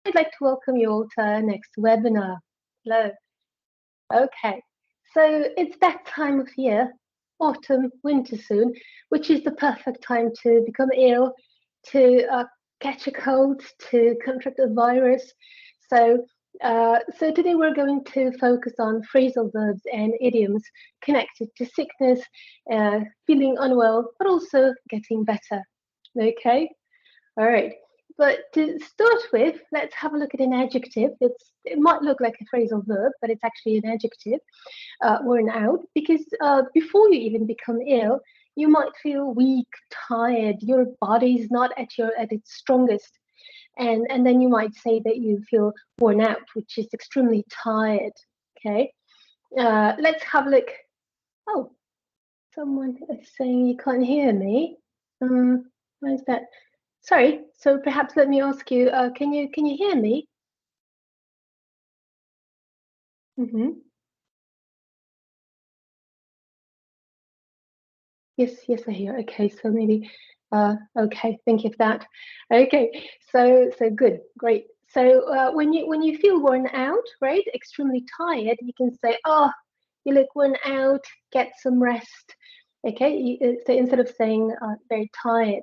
I'd like to welcome you all to our next webinar. Hello. Okay, so it's that time of year, autumn, winter soon, which is the perfect time to become ill, to catch a cold, to contract a virus. So today we're going to focus on phrasal verbs and idioms connected to sickness, feeling unwell, but also getting better. Okay, all right. But to start with, let's have a look at an adjective. It might look like a phrasal verb, but it's actually an adjective, worn out, because before you even become ill, you might feel weak, tired, your body's not at its strongest. And then you might say that you feel worn out, which is extremely tired. Okay. Let's have a look. Oh, someone is saying you can't hear me. Why is that? Sorry, so perhaps let me ask you, can you hear me? Mm-hmm. Yes, I hear. Okay, so maybe, okay, thank you for that. Okay, so good, great. So when you feel worn out, right, extremely tired, you can say, oh, you look worn out, get some rest. Okay, so instead of saying very tired.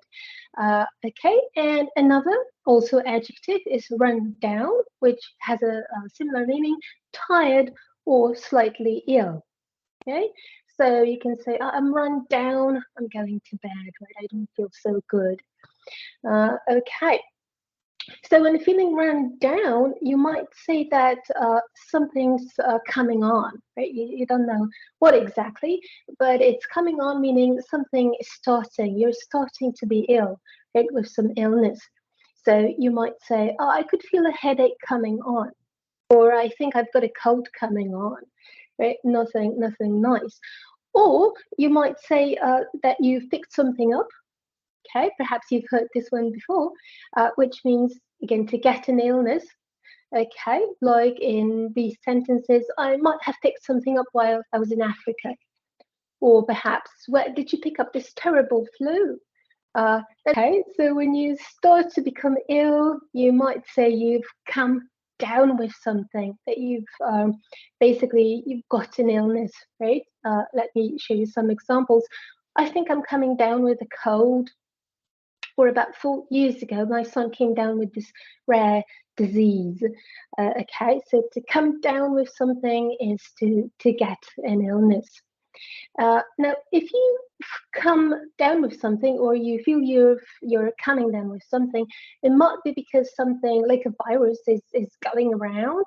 Okay, and another also adjective is run down, which has a similar meaning, tired or slightly ill. Okay, so you can say, I'm run down, I'm going to bed, right? I don't feel so good. Okay, so when feeling run down, you might say that something's coming on, right? You don't know what exactly, but it's coming on, meaning something is starting. You're starting to be ill, right, with some illness. So you might say, oh, I could feel a headache coming on, or I think I've got a cold coming on, right? Nothing nice. Or you might say that you've picked something up. Okay, perhaps you've heard this one before, which means, again, to get an illness. Okay, like in these sentences, I might have picked something up while I was in Africa. Or perhaps, where did you pick up this terrible flu? Okay, so when you start to become ill, you might say you've come down with something, that basically you've got an illness, right? Let me show you some examples. I think I'm coming down with a cold. Or about 4 years ago, my son came down with this rare disease. Okay, so to come down with something is to get an illness. Now, if you come down with something, or you feel you're coming down with something, it might be because something like a virus is going around,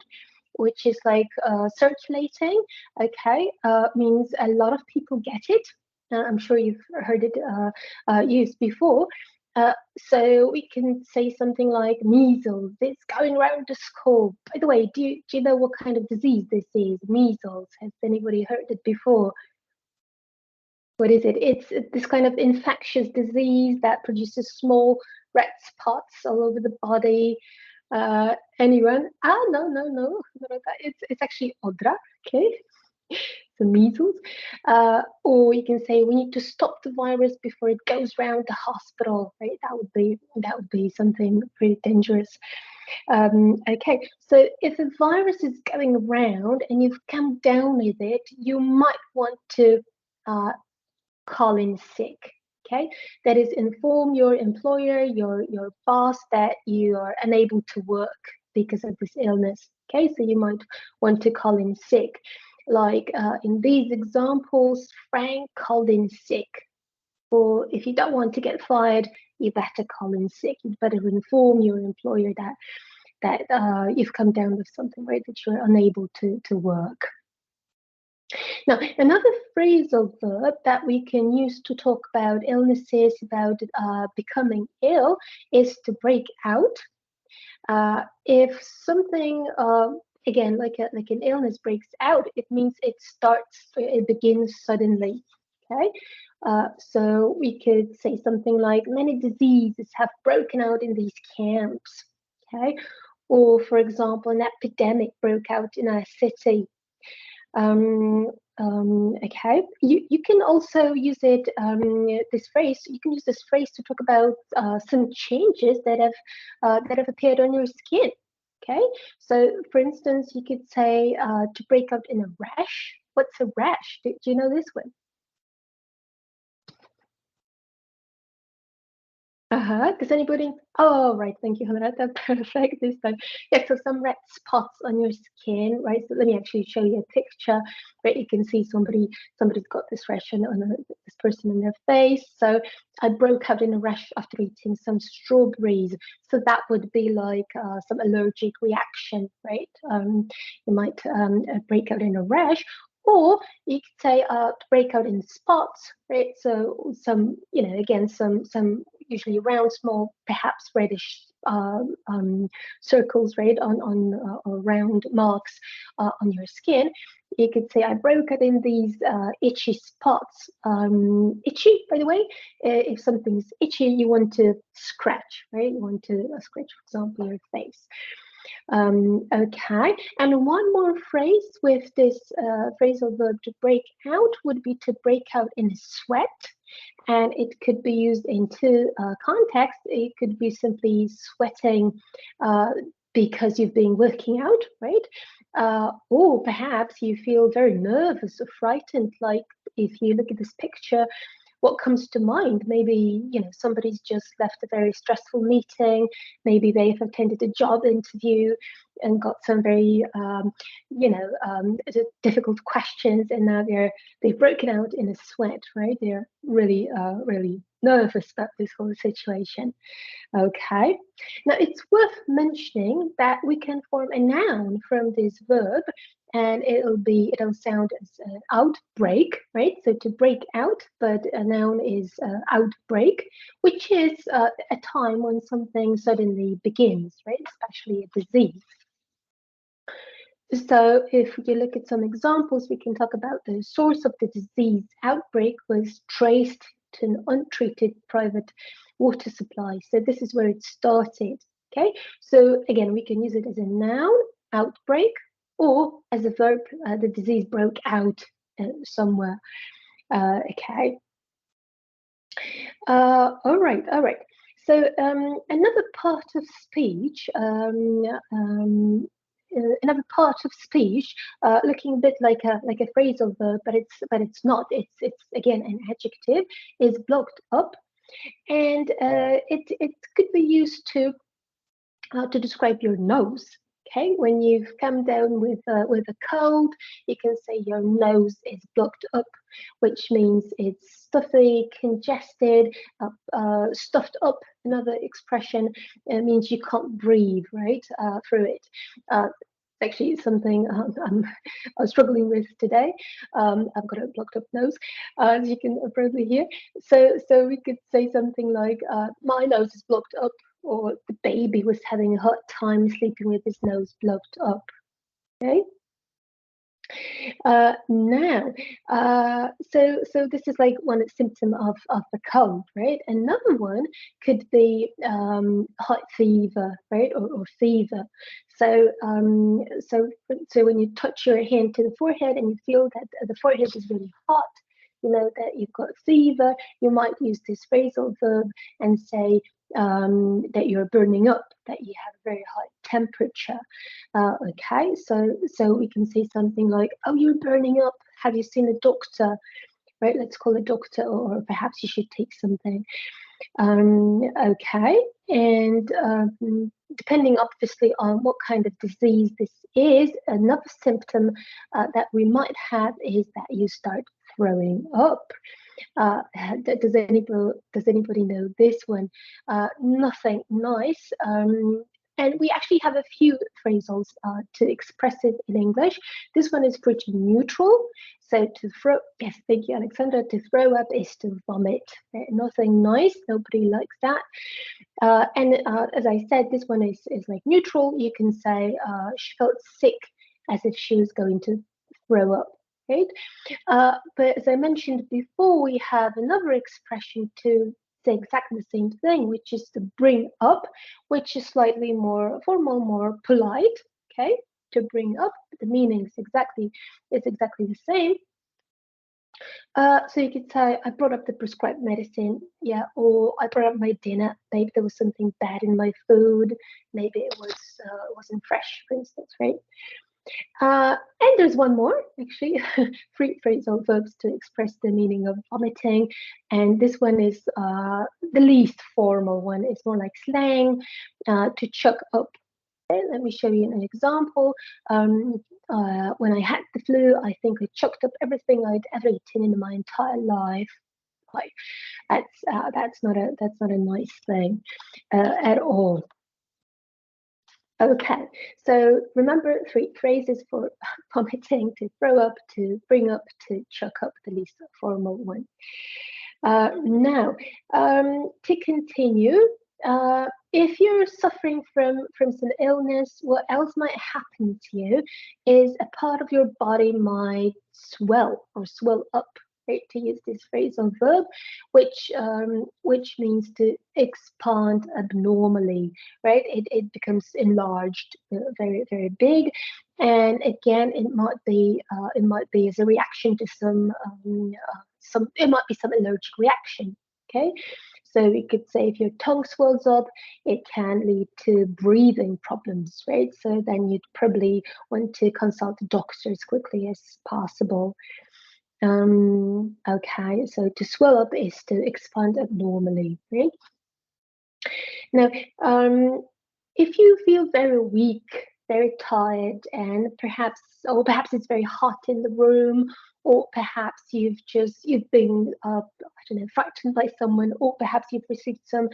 which is like circulating. Okay, means a lot of people get it. I'm sure you've heard it used before. So we can say something like measles. It's going around the school. By the way, do you know what kind of disease this is? Measles. Has anybody heard it before? What is it? It's this kind of infectious disease that produces small red spots all over the body. Anyone? No, not like that. It's actually odra. Okay, the measles. Or you can say we need to stop the virus before it goes round the hospital. Right? That would be something pretty dangerous. Okay, so if a virus is going around and you've come down with it, you might want to call in sick. Okay, that is, inform your employer, your boss, that you are unable to work because of this illness. Okay, so you might want to call in sick. Like in these examples, Frank called in sick. Or if you don't want to get fired, you better call in sick. You better inform your employer that you've come down with something, right? That you're unable to work. Now, another phrasal verb that we can use to talk about illnesses, about becoming ill, is to break out. If something, again, like an illness breaks out, it means it begins suddenly. Okay, so we could say something like, many diseases have broken out in these camps. Okay, or for example, an epidemic broke out in our city. Okay, you can also use it, this phrase, you can use this phrase to talk about some changes that have appeared on your skin. Okay, so for instance, you could say to break out in a rash. What's a rash? Do you know this one? Does anybody? Oh, right. Thank you, Henrietta. Perfect this time. Yeah, so some red spots on your skin, right? So let me actually show you a picture, right? You can see somebody's got this rash on this person in their face. So I broke out in a rash after eating some strawberries. So that would be like some allergic reaction, right? You might break out in a rash. Or you could say to break out in spots, right? So some, again, some usually round, small, perhaps reddish circles, right, on or round marks on your skin. You could say, I broke out in these itchy spots. Itchy, by the way, if something's itchy, you want to scratch, right? You want to scratch, for example, your face. Okay, and one more phrase with this phrasal verb to break out would be to break out in sweat. And it could be used in two contexts. It could be simply sweating because you've been working out, right? Or perhaps you feel very nervous or frightened, like if you look at this picture, what comes to mind? Maybe, somebody's just left a very stressful meeting. Maybe they've attended a job interview and got some very, difficult questions, and now they've broken out in a sweat, right? They're really, really nervous about this whole situation. Okay. Now it's worth mentioning that we can form a noun from this verb, and it'll sound as outbreak, right? So to break out, but a noun is outbreak, which is a time when something suddenly begins, right? Especially a disease. So if you look at some examples, we can talk about the source of the disease outbreak was traced to an untreated private water supply. So this is where it started. Okay, so again, we can use it as a noun, outbreak, or as a verb, the disease broke out somewhere. Okay. All right, all right. So another part of speech, another part of speech, looking a bit like a phrasal verb, but it's not. It's again an adjective. Is blocked up, and it could be used to describe your nose. Okay, when you've come down with a cold, you can say your nose is blocked up, which means it's stuffy, congested, stuffed up. Another expression means you can't breathe right through it. Actually, something I'm struggling with today. I've got a blocked up nose, as you can probably hear. So we could say something like, "My nose is blocked up," or "the baby was having a hard time sleeping with his nose blocked up." Okay. Now, so this is like one symptom of the cold, right? Another one could be hot fever, right, or fever. So when you touch your hand to the forehead and you feel that the forehead is really hot, you know that you've got fever. You might use this phrasal verb and say that you're burning up, that you have a very high temperature. Okay, so we can say something like, "Oh, you're burning up. Have you seen a doctor?" Right? Let's call a doctor, or perhaps you should take something. Okay, and depending obviously on what kind of disease this is, another symptom that we might have is that you start throwing up. Does anybody know this one? Nothing nice. And we actually have a few phrasals to express it in English. This one is pretty neutral. So to throw, yes, thank you, Alexandra. To throw up is to vomit. Nothing nice. Nobody likes that. And as I said, this one is like neutral. You can say she felt sick, as if she was going to throw up. Right? But as I mentioned before, we have another expression to say exactly the same thing, which is to bring up, which is slightly more formal, more polite. Okay, to bring up, the meaning is exactly the same. So you could say, I brought up the prescribed medicine, yeah, or I brought up my dinner. Maybe there was something bad in my food. Maybe it wasn't fresh, for instance, right? And there's one more, actually, three phrasal verbs to express the meaning of vomiting. And this one is the least formal one. It's more like slang, to chuck up. Okay, let me show you an example. When I had the flu, I think I chucked up everything I'd ever eaten in my entire life. Like that's not a nice thing at all. Okay, so remember three phrases for vomiting: to throw up, to bring up, to chuck up, the least formal one. Now, to continue, if you're suffering from some illness, what else might happen to you is a part of your body might swell or swell up. Right, to use this phrasal verb, which means to expand abnormally. Right, it becomes enlarged, very very big, and again, it might be as a reaction to some it might be some allergic reaction. Okay, so we could say if your tongue swells up, it can lead to breathing problems, right? So then you'd probably want to consult the doctor as quickly as possible. Okay, so to swell up is to expand abnormally, right? Now, if you feel very weak, very tired, and perhaps it's very hot in the room, or perhaps you've been I don't know, frightened by someone, or perhaps you've received some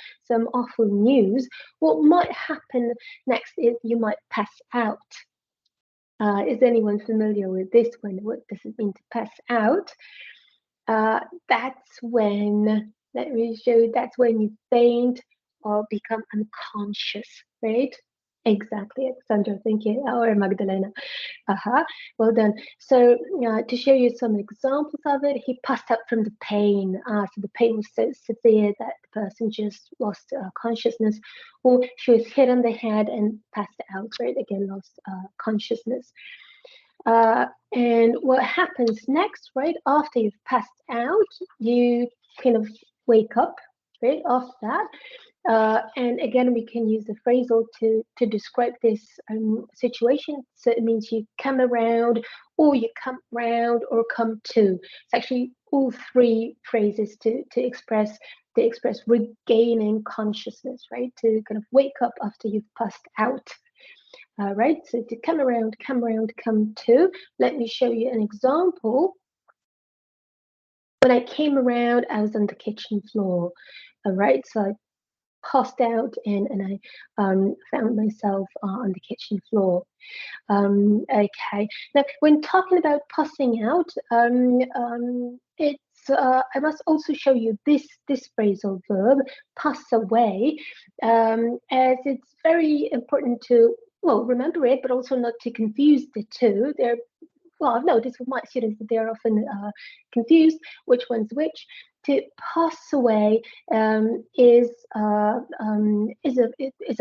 awful news, what might happen next is you might pass out. Is anyone familiar with this one? What does it mean to pass out? That's when, let me show you, that's when you faint or become unconscious, right? Exactly, Alexandra, thank you. Or Magdalena. Well done. So to show you some examples of it, he passed out from the pain. So the pain was so severe that the person just lost consciousness, or she was hit on the head and passed out, right? Again, lost consciousness. And what happens next, right, after you've passed out, you kind of wake up, right, after that. And again, we can use the phrasal to describe this situation. So it means you come around, or you come round, or come to. It's actually all three phrases to express regaining consciousness, right? To kind of wake up after you've passed out. Right, so to come around, come to. Let me show you an example. When I came around, I was on the kitchen floor. All right, so I passed out and I found myself on the kitchen floor. Okay, now when talking about passing out, it's I must also show you this phrasal verb, pass away, as it's very important to, well, remember it, but also not to confuse the two. Well, I've noticed with my students that they're often confused which one's which. To pass away is a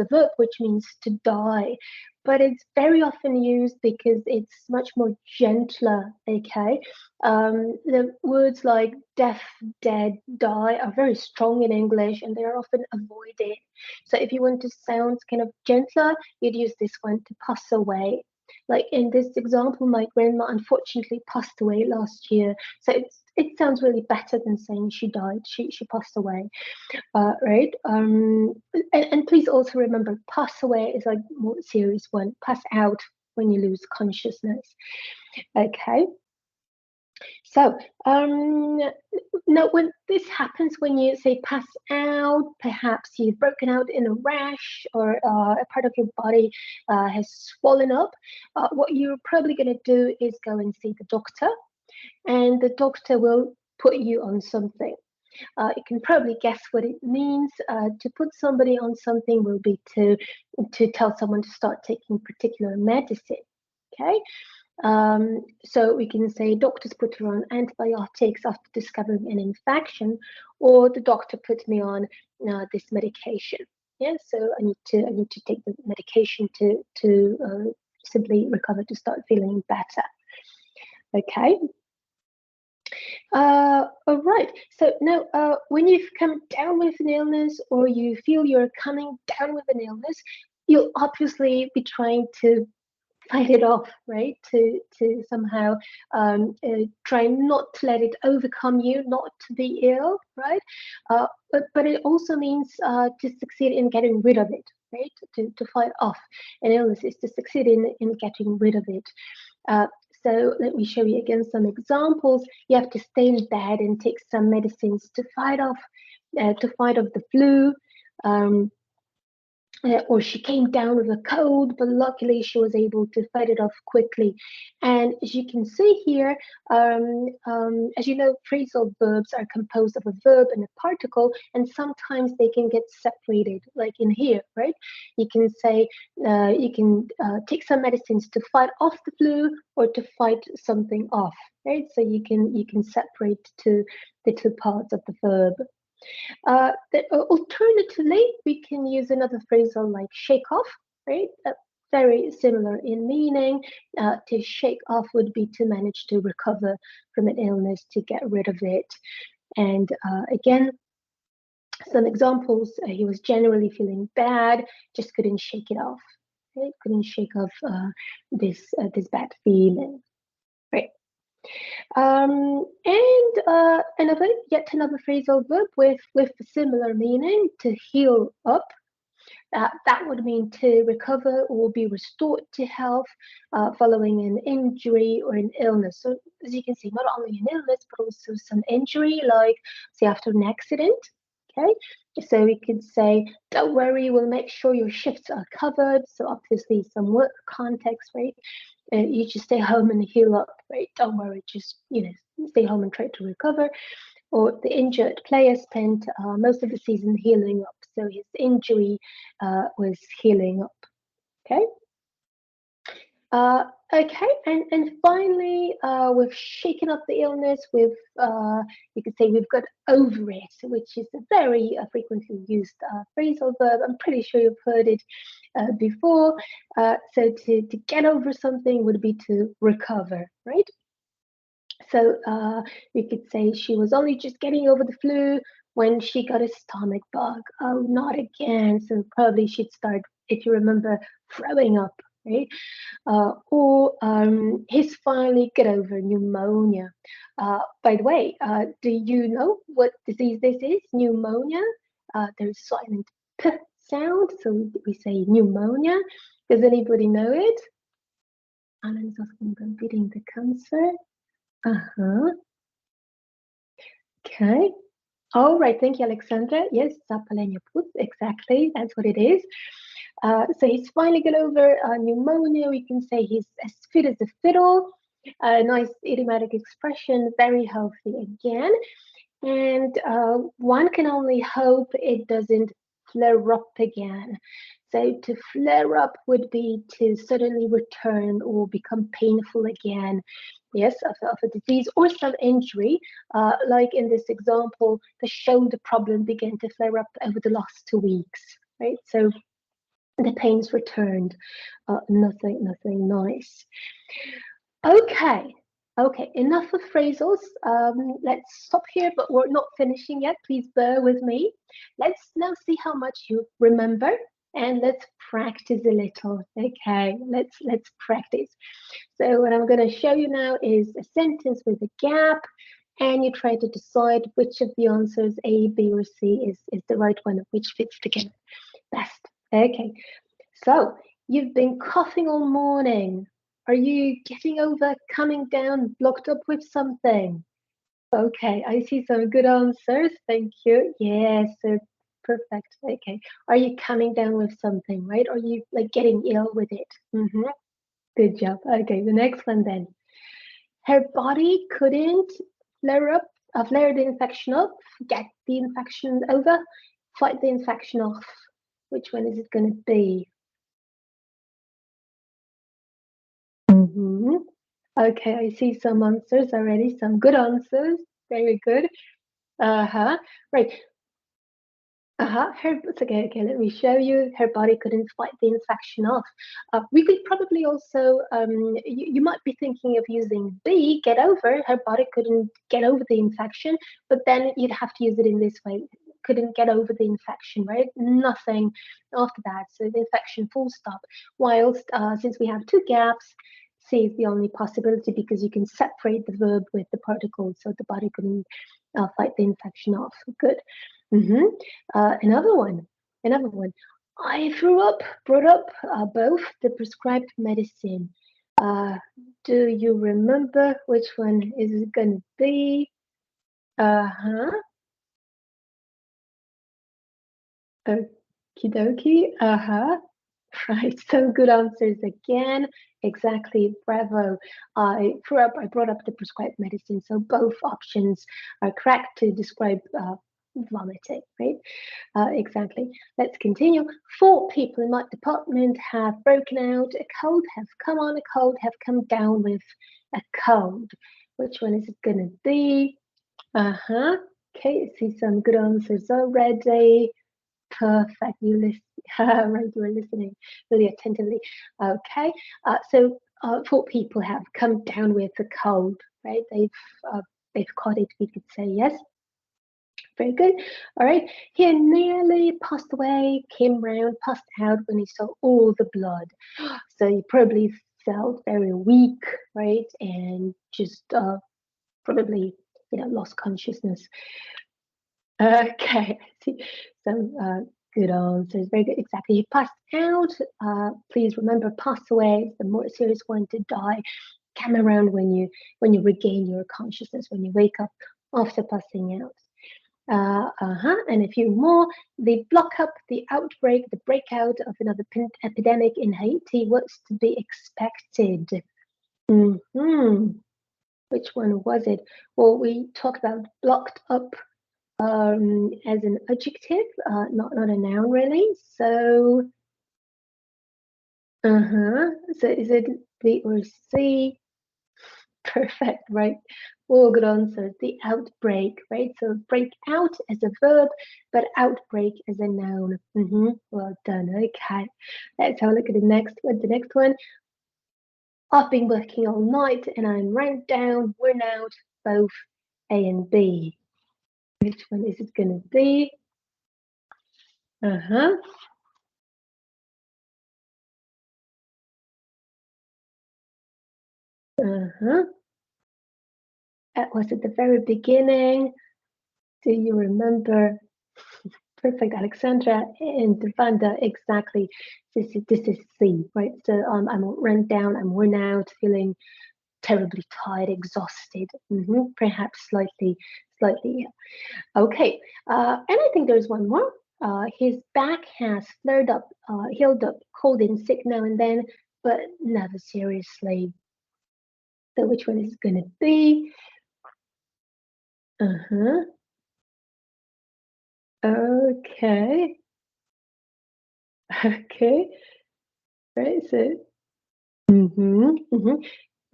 verb which means to die, but it's very often used because it's much more gentler. Okay, the words like deaf, dead, die are very strong in English, and they are often avoided. So if you want to sound kind of gentler, you'd use this one, to pass away. Like in this example, my grandma unfortunately passed away last year. So it sounds really better than saying she died. She passed away, right? And please also remember, pass away is like more serious one. Pass out when you lose consciousness. Okay. So now when this happens, when you say pass out, perhaps you've broken out in a rash, or a part of your body has swollen up, what you're probably going to do is go and see the doctor, and the doctor will put you on something. You can probably guess what it means. To put somebody on something will be to tell someone to start taking particular medicine. Okay. So we can say doctors put her on antibiotics after discovering an infection, or the doctor put me on this medication. Yeah, so I need to take the medication to simply recover, to start feeling better. Okay. All right. So now, when you've come down with an illness or you feel you're coming down with an illness, you'll obviously be trying to fight it off, right? To somehow try not to let it overcome you, not to be ill, right? But it also means to succeed in getting rid of it, right? To fight off an illness is to succeed in getting rid of it. Uh, so let me show you again some examples. You have to stay in bed and take some medicines to fight off the flu. Um, or she came down with a cold, but luckily she was able to fight it off quickly. And as you can see here, as you know, phrasal verbs are composed of a verb and a particle, and sometimes they can get separated, like in here, right? You can say, you can take some medicines to fight off the flu or to fight something off, right? So you can separate the two parts of the verb. Alternatively, we can use another phrasal like shake off, right? Very similar in meaning. To shake off would be to manage to recover from an illness, to get rid of it. And again, some examples, he was generally feeling bad, just couldn't shake it off, right? Couldn't shake off this bad feeling, right? And yet another phrasal verb with a similar meaning, to heal up. That would mean to recover or be restored to health following an injury or an illness. So as you can see, not only an illness, but also some injury, like say after an accident. Okay, so we could say, don't worry, we'll make sure your shifts are covered. So obviously some work context, right? You just stay home and heal up, right? Don't worry, just stay home and try to recover. Or the injured player spent most of the season healing up, so his injury was healing up. Okay. Okay, and finally, we've shaken up the illness. You could say we've got over it, which is a very frequently used phrasal verb. I'm pretty sure you've heard it before. So to get over something would be to recover, right? So we could say she was only just getting over the flu when she got a stomach bug. Oh, not again. So probably she'd start, if you remember, throwing up, right? Or he's finally got over pneumonia. By the way, do you know what disease this is? Pneumonia. There's silent p sound, so we say pneumonia. Does anybody know it? Alan is asking about beating the cancer. Uh-huh. Okay. All right. Thank you, Alexandra. Yes, zapalenia pus. Exactly. That's what it is. So he's finally got over pneumonia. We can say he's as fit as a fiddle. Nice idiomatic expression. Very healthy again. And one can only hope it doesn't flare up again. So to flare up would be to suddenly return or become painful again. Yes, of a disease or some injury. Like in this example, the shoulder problem began to flare up over the last 2 weeks, right? So the pain's returned. Nothing nice. Okay, enough of phrasals. Let's stop here, but we're not finishing yet. Please bear with me. Let's now see how much you remember, and let's practice a little. Okay, let's practice. So what I'm going to show you now is a sentence with a gap, and you try to decide which of the answers A, B, or C is the right one, which fits together best. Okay, so you've been coughing all morning. Are you getting over coming down blocked up with something? Okay, I see some good answers. Thank you. Yes, so perfect. Okay. Are you coming down with something, right? Are you like getting ill with it? Good job. Okay, the next one then. Her body couldn't flare the infection up, get the infection over, fight the infection off. Which one is it going to be? Okay, I see some answers already, some good answers. Very good. Uh-huh. Right. It's okay. Okay, let me show you. Her body couldn't fight the infection off. We could probably also, you might be thinking of using be, get over. Her body couldn't get over the infection, but then you'd have to use it in this way. Couldn't get over the infection, right? Nothing after that. So the infection, full stop. Whilst, since we have two gaps, C is the only possibility because you can separate the verb with the particle, so the body couldn't fight the infection off. Good. Another one, another one. I brought up both the prescribed medicine. Uh, do you remember which one is it going to be? Uh-huh. Okie dokie. Uh-huh. Right. So good answers again. Exactly. Bravo. I brought up the prescribed medicine. So both options are correct to describe vomiting, right? Exactly. Let's continue. 4 people in my department have broken out a cold, have come on a cold, have come down with a cold. Which one is it going to be? Uh-huh. Okay, I see some good answers already. Perfect. You listen. Right, you were listening really attentively. Okay. So 4 people have come down with a cold, right? They've caught it. We could say yes. Very good. All right. He nearly passed away, came round, passed out when he saw all the blood. So he probably felt very weak, right? And just probably, lost consciousness. Okay. See some good answers. Very good. Exactly. He passed out. Please remember, pass away is the more serious one to die. Come around when you regain your consciousness, when you wake up after passing out. And a few more. The block up, the outbreak, the breakout of another epidemic in Haiti was to be expected. Which one was it? Well, we talked about blocked up as an adjective, not a noun really. So, So is it B or C? Perfect, right? All good answers. The outbreak, right? So break out as a verb, but outbreak as a noun. Well done. Okay. Let's have a look at the next one. The next one. I've been working all night and I'm run down, worn out, both A and B. Which one is it going to be? Uh-huh. That was at the very beginning. Do you remember? Perfect, Alexandra and Vanda, exactly. This is C, right? So I'm run down, I'm worn out, feeling terribly tired, exhausted, perhaps slightly. Yeah. Okay, and I think there's one more. His back has flared up, healed up, cold and sick now and then, but never seriously. So which one is it going to be? Okay. Okay. Right. So,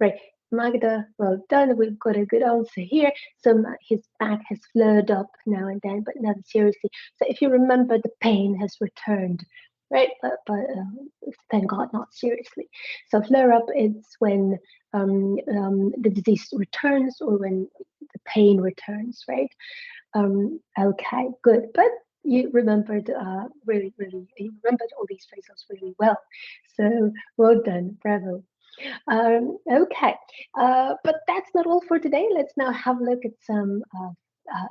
right. Magda, well done. We've got a good answer here. So his back has flared up now and then, but never seriously. So if you remember, the pain has returned, right? But thank God, not seriously. So flare up is when the disease returns or when the pain returns, right? Okay, good. But you remembered really, you remembered all these phrases really well. So well done, bravo. Okay, but that's not all for today. Let's now have a look at some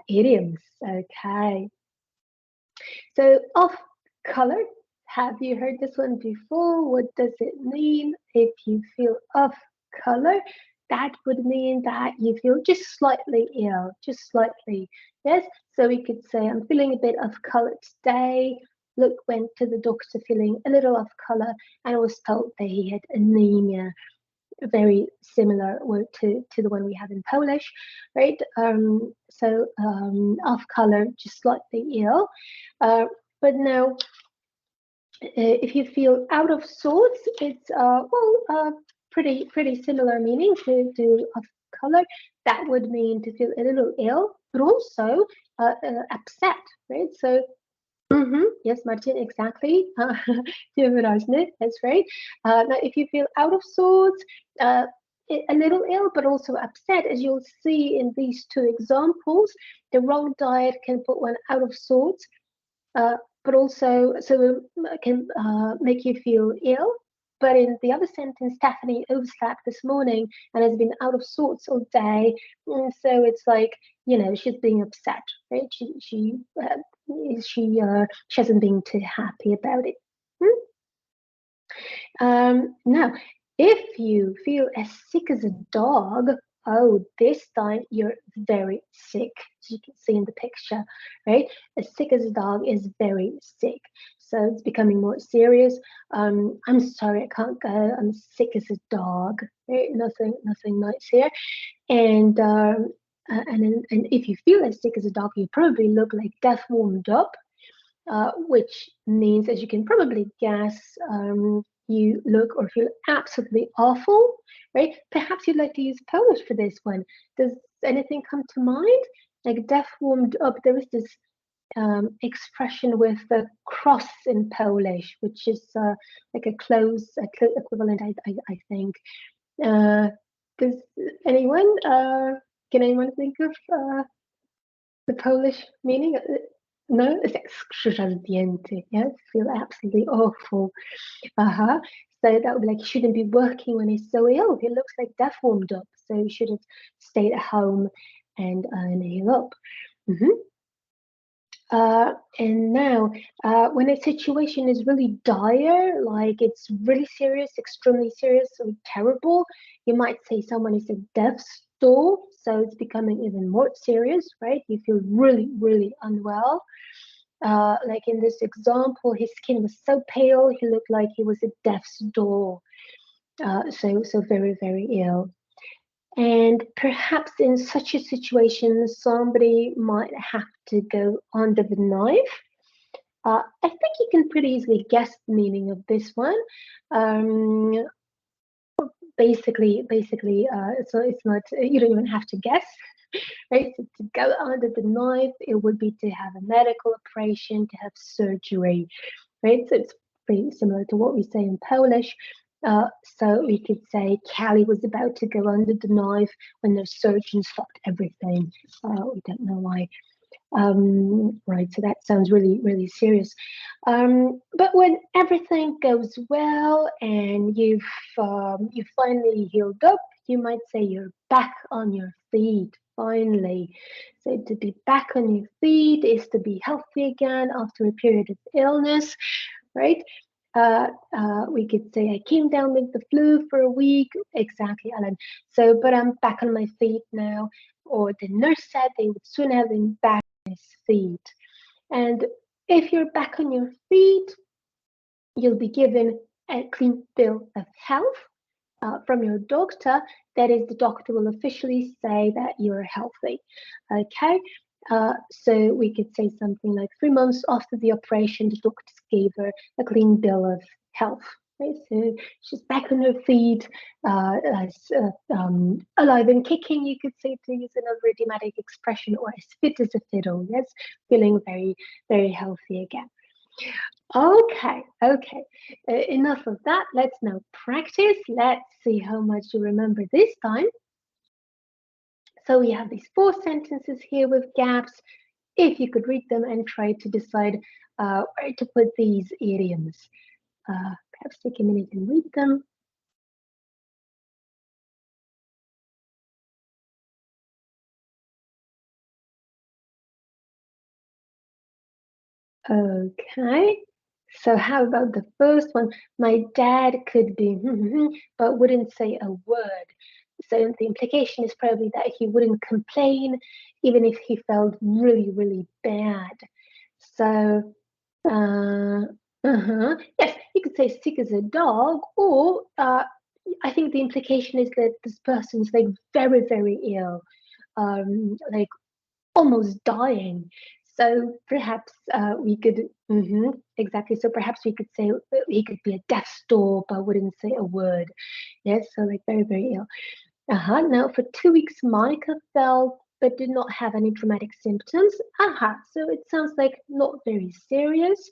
idioms. Okay, so off color. Have you heard this one before? What does it mean if you feel off color? That would mean that you feel just slightly ill, just slightly. Yes, so we could say, I'm feeling a bit off color today. Look, went to the doctor feeling a little off color and was told that he had anemia, very similar word to the one we have in Polish, right? So off color, just slightly ill. But now, if you feel out of sorts, it's pretty similar meaning to off color. That would mean to feel a little ill, but also upset, right? So Yes, Martin, exactly. Wyraźny, that's right. Now, if you feel out of sorts, uh, a little ill, but also upset, as you'll see in these two examples, the wrong diet can put one out of sorts, uh, but also can make you feel ill. But in the other sentence, Stephanie overslept this morning and has been out of sorts all day. So it's like, she's being upset, right? She hasn't been too happy about it. Now, if you feel as sick as a dog, oh, this time you're very sick, as you can see in the picture, right? As sick as a dog is very sick. So it's becoming more serious. I'm sorry, I can't go. I'm sick as a dog. Right? Nothing nice here. And and if you feel as sick as a dog, you probably look like death warmed up, which means, as you can probably guess, you look or feel absolutely awful, right? Perhaps you'd like to use Polish for this one. Does anything come to mind? Like death warmed up, there is this expression with the cross in Polish, which is like a close equivalent, I think. Does anyone, can anyone think of the Polish meaning? No, it's like skrzyżalnięty, yes, feel absolutely awful. So that would be like, he shouldn't be working when he's so ill. He looks like death warmed up, so he should have stayed at home and heal up. And now, when a situation is really dire, like it's really serious, extremely serious, or terrible, you might say someone is at death's door. So it's becoming even more serious, right? You feel really, really unwell. Like in this example, his skin was so pale, he looked like he was at death's door. So very, very ill. And perhaps in such a situation, somebody might have to go under the knife. I think you can pretty easily guess the meaning of this one. Um, basically, so it's not, you don't even have to guess, right? So to go under the knife, it would be to have a medical operation, to have surgery, right? So it's pretty similar to what we say in Polish. So we could say Callie was about to go under the knife when the surgeon stopped everything. We don't know why. Right, so that sounds really, really serious. But when everything goes well and you finally healed up, you might say you're back on your feet, finally. So to be back on your feet is to be healthy again after a period of illness, right? We could say I came down with the flu for a week. Exactly, Alan. So, but I'm back on my feet now. Or the nurse said they would soon have him back on his feet. And if you're back on your feet, you'll be given a clean bill of health from your doctor. That is, the doctor will officially say that you're healthy. Okay. So we could say something like 3 months after the operation, the doctors gave her a clean bill of health. Right? So she's back on her feet, alive and kicking, you could say, to use another idiomatic expression, or as fit as a fiddle. Yes, feeling very, very healthy again. Okay. Enough of that. Let's now practice. Let's see how much you remember this time. So we have these 4 sentences here with gaps. If you could read them and try to decide where to put these idioms. Perhaps take a minute and read them. Okay. So how about the first one? My dad could be, but wouldn't say a word. So the implication is probably that he wouldn't complain, even if he felt really, really bad. So, yes, you could say sick as a dog, or I think the implication is that this person is like very, very ill, like almost dying. So perhaps we could, exactly. So perhaps we could say he could be at death's door, but wouldn't say a word. Yes, so like very, very ill. Now for 2 weeks, Monica felt but did not have any traumatic symptoms. Aha, so it sounds like not very serious.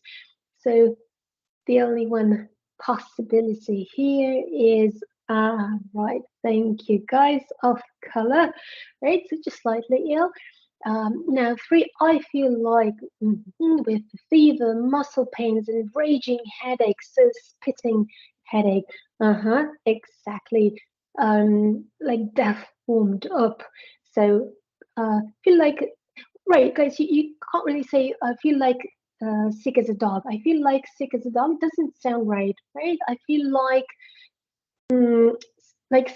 So the only one possibility here is, right, thank you guys, off color, right? So just slightly ill. Now, 3, I feel like with fever, muscle pains, and raging headaches, so spitting headache. Exactly. Like death warmed up. So, feel like, right, guys, you can't really say, I feel like sick as a dog. I feel like sick as a dog doesn't sound right, right? I feel like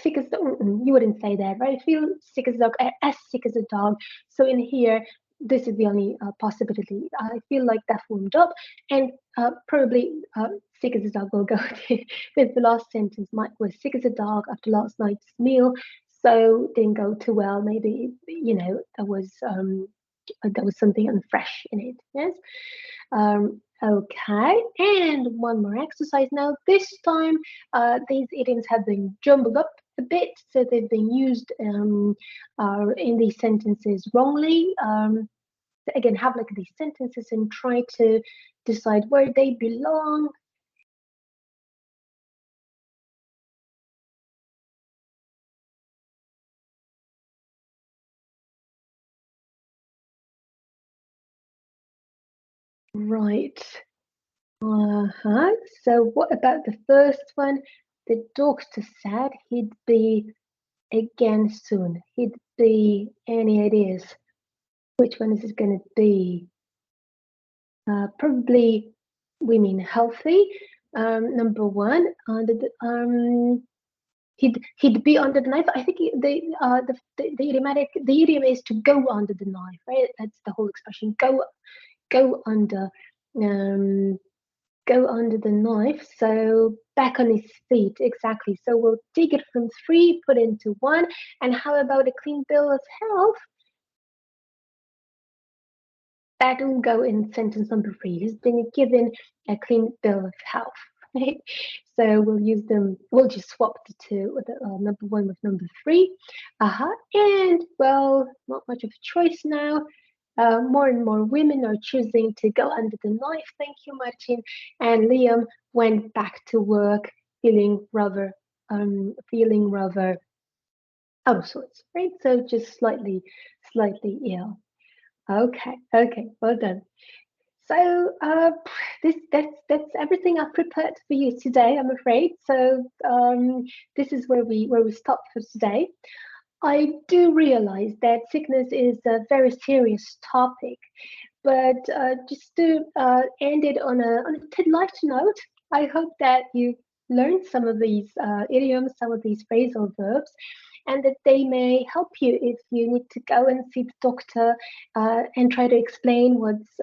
sick as you wouldn't say that, right? I feel sick as a dog, as sick as a dog. So in here, this is the only possibility. I feel like that warmed up, and probably sick as a dog will go with the last sentence. Mike was sick as a dog after last night's meal, so didn't go too well. Maybe there was something unfresh in it. Yes. Okay, and one more exercise now. This time, these idioms have been jumbled up a bit, so they've been used in these sentences wrongly. So again, have a look at these sentences and try to decide where they belong. Right. So what about the first one? The doctor said he'd be again soon. He'd be, any ideas? Which one is it going to be? Probably we mean healthy. Number one, he'd be under the knife. I think the idiom is to go under the knife, right? That's the whole expression. Go under. Um, Go under the knife. So back on his feet, exactly. So we'll take it from 3, put into 1. And how about a clean bill of health? That will go in sentence number 3. He's been given a clean bill of health. Right? So we'll use them. We'll just swap the two, with number 1 with number 3. And well, not much of a choice now. More and more women are choosing to go under the knife. Thank you, Martin. And Liam went back to work feeling rather out of sorts, right? So just slightly ill. Okay, well done. So that's everything I've prepared for you today, I'm afraid. So this is where we stop for today. I do realize that sickness is a very serious topic, but just to end it on a light note, I hope that you learned some of these idioms, some of these phrasal verbs, and that they may help you if you need to go and see the doctor and try to explain what's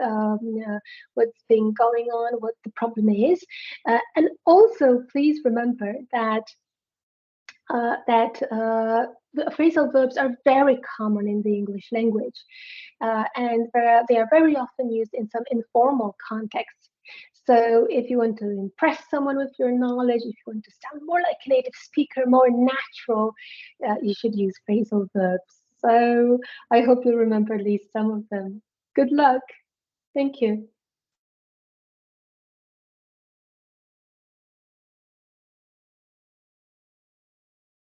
been going on, what the problem is. And also, please remember that the phrasal verbs are very common in the English language, and they are very often used in some informal contexts. So if you want to impress someone with your knowledge, if you want to sound more like a native speaker, more natural, you should use phrasal verbs. So I hope you remember at least some of them. Good luck. Thank you.